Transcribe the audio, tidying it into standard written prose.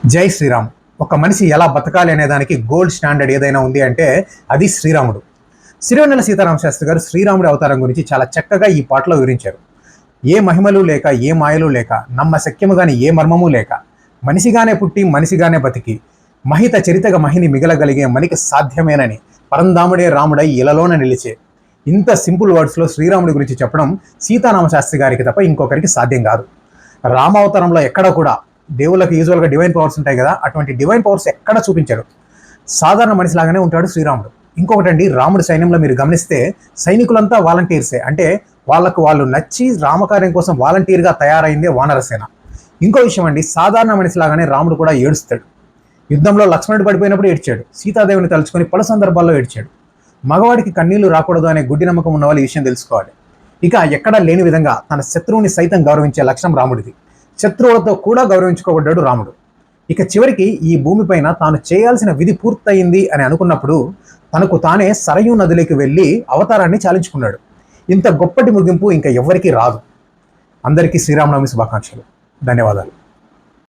జై శ్రీరామ్. ఒక మనిషి ఎలా బతకాలి అనే దానికి గోల్డ్ స్టాండర్డ్ ఏదైనా ఉంది అంటే అది శ్రీరాముడు. సిరివెన్నెల సీతారామ శాస్త్రి గారు శ్రీరాముడి అవతారం గురించి చాలా చక్కగా ఈ పాటలో వివరించారు. ఏ మహిమలు లేక, ఏ మాయలు లేక, నమ్మ శక్యము గాని ఏ మర్మము లేక, మనిషిగానే పుట్టి మనిషిగానే బతికి, మహిత చరితగా మహిని మిగలగలిగే మనికి సాధ్యమేనని పరంధాముడే రాముడై ఇలలోన నిలిచే. ఇంత సింపుల్ వర్డ్స్లో శ్రీరాముడి గురించి చెప్పడం సీతారామ శాస్త్రి గారికి తప్ప ఇంకొకరికి సాధ్యం కాదు. రామావతారంలో ఎక్కడ కూడా దేవుళ్ళకి యూజువల్గా డివైన్ పవర్స్ ఉంటాయి కదా, అటువంటి డివైన్ పవర్స్ ఎక్కడ చూపించారు. సాధారణ మనిషిలాగానే ఉంటాడు శ్రీరాముడు. ఇంకొకటండి, రాముడి సైన్యంలో మీరు గమనిస్తే సైనికులంతా వాలంటీర్సే. అంటే వాళ్ళు నచ్చి రామకార్యం కోసం వాలంటీర్గా తయారైందే వానరసేన. ఇంకో విషయం అండి, సాధారణ మనిషిలాగానే రాముడు కూడా ఏడుస్తాడు. యుద్ధంలో లక్ష్మణుడు పడిపోయినప్పుడు ఏడ్చాడు, సీతాదేవిని తలుచుకొని పలు సందర్భాల్లో ఏడ్చాడు. మగవాడికి కన్నీళ్లు రాకూడదు అనే గుడ్డి నమ్మకం ఉన్న వాళ్ళు ఈ విషయం తెలుసుకోవాలి. ఇక ఎక్కడా లేని విధంగా తన శత్రువుని సైతం గౌరవించే లక్షణం రాముడిది. శత్రువులతో కూడా గౌరవించుకోబడ్డాడు రాముడు. ఇక చివరికి ఈ భూమిపైన తాను చేయాల్సిన విధి పూర్తయింది అని అనుకున్నప్పుడు తనకు తానే సరయూ నదిలోకి వెళ్ళి అవతారాన్ని చాలించుకున్నాడు. ఇంత గొప్పటి ముగింపు ఇంకా ఎవ్వరికీ రాదు. అందరికీ శ్రీరామనవమి శుభాకాంక్షలు. ధన్యవాదాలు.